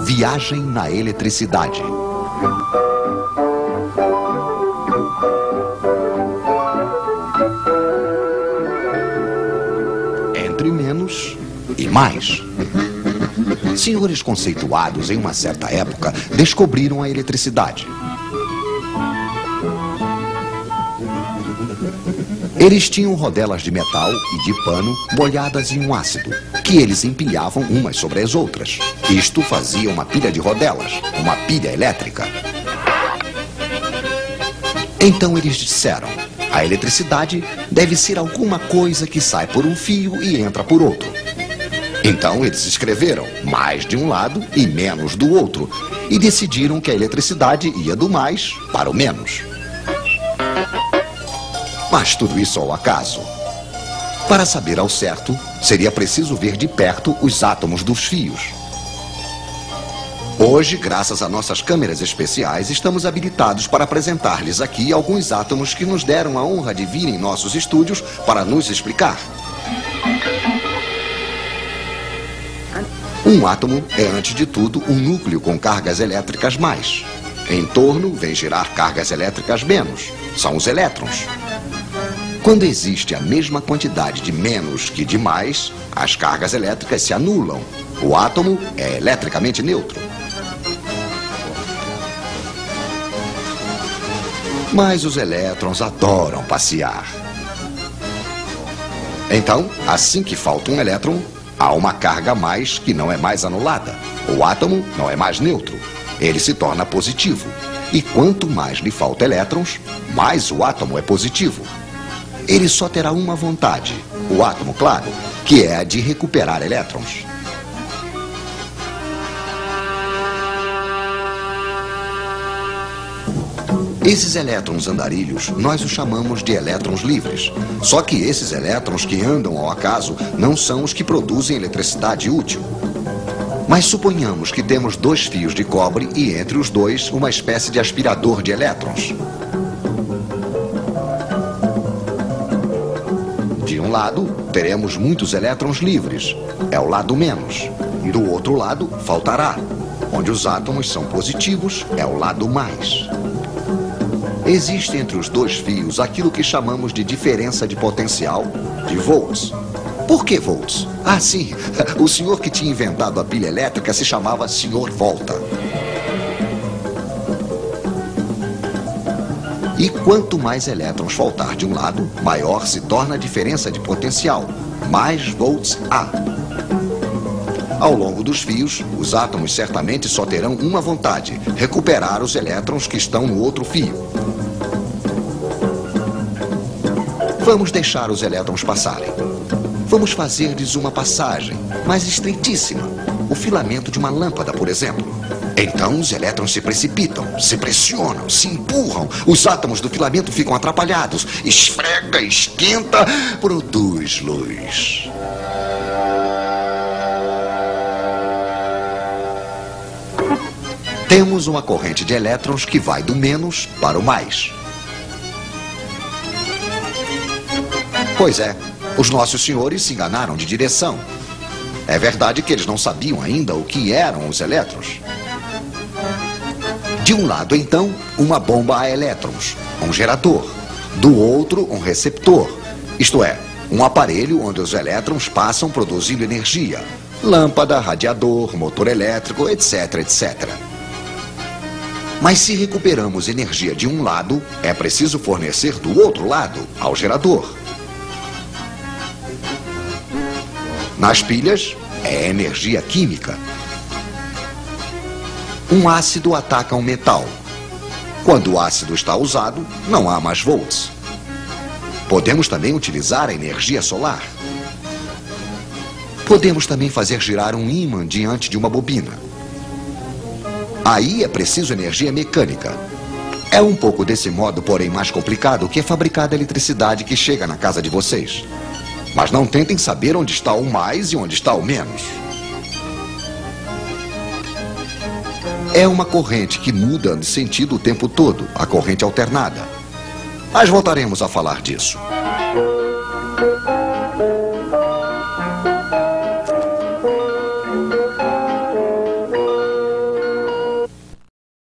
Viagem na eletricidade. Entre menos e mais. Senhores conceituados em uma certa época descobriram a eletricidade. Eles tinham rodelas de metal e de pano molhadas em um ácido, que eles empilhavam umas sobre as outras. Isto fazia uma pilha de rodelas, uma pilha elétrica. Então eles disseram: a eletricidade deve ser alguma coisa que sai por um fio e entra por outro. Então eles escreveram mais de um lado e menos do outro, e decidiram que a eletricidade ia do mais para o menos. Mas tudo isso ao acaso. Para saber ao certo, seria preciso ver de perto os átomos dos fios. Hoje, graças a nossas câmeras especiais, estamos habilitados para apresentar-lhes aqui alguns átomos que nos deram a honra de vir em nossos estúdios para nos explicar. Um átomo é, antes de tudo, um núcleo com cargas elétricas mais. Em torno, vem girar cargas elétricas menos. São os elétrons. Quando existe a mesma quantidade de menos que de mais, as cargas elétricas se anulam. O átomo é eletricamente neutro. Mas os elétrons adoram passear. Então, assim que falta um elétron, há uma carga a mais que não é mais anulada. O átomo não é mais neutro. Ele se torna positivo. E quanto mais lhe falta elétrons, mais o átomo é positivo. Ele só terá uma vontade, o átomo, claro, que é a de recuperar elétrons. Esses elétrons andarilhos, nós os chamamos de elétrons livres. Só que esses elétrons que andam ao acaso não são os que produzem eletricidade útil. Mas suponhamos que temos dois fios de cobre e entre os dois uma espécie de aspirador de elétrons. De um lado, teremos muitos elétrons livres, é o lado menos. E do outro lado, faltará. Onde os átomos são positivos, é o lado mais. Existe entre os dois fios aquilo que chamamos de diferença de potencial, de volts. Por que volts? Ah, sim, o senhor que tinha inventado a pilha elétrica se chamava Sr. Volta. E quanto mais elétrons faltar de um lado, maior se torna a diferença de potencial, mais volts há. Ao longo dos fios, os átomos certamente só terão uma vontade: recuperar os elétrons que estão no outro fio. Vamos deixar os elétrons passarem. Vamos fazer-lhes uma passagem, mas estreitíssima. O filamento de uma lâmpada, por exemplo. Então os elétrons se precipitam, se pressionam, se empurram. Os átomos do filamento ficam atrapalhados. Esfrega, esquenta, produz luz. Temos uma corrente de elétrons que vai do menos para o mais. Pois é, os nossos senhores se enganaram de direção. É verdade que eles não sabiam ainda o que eram os elétrons. De um lado, então, uma bomba a elétrons, um gerador. Do outro, um receptor, isto é, um aparelho onde os elétrons passam produzindo energia. Lâmpada, radiador, motor elétrico, etc, etc. Mas se recuperamos energia de um lado, é preciso fornecer do outro lado, ao gerador. Nas pilhas, é energia química. Um ácido ataca um metal. Quando o ácido está usado, não há mais volts. Podemos também utilizar a energia solar. Podemos também fazer girar um ímã diante de uma bobina. Aí é preciso energia mecânica. É um pouco desse modo, porém mais complicado, que é fabricada a eletricidade que chega na casa de vocês. Mas não tentem saber onde está o mais e onde está o menos. É uma corrente que muda de sentido o tempo todo, a corrente alternada. Mas voltaremos a falar disso.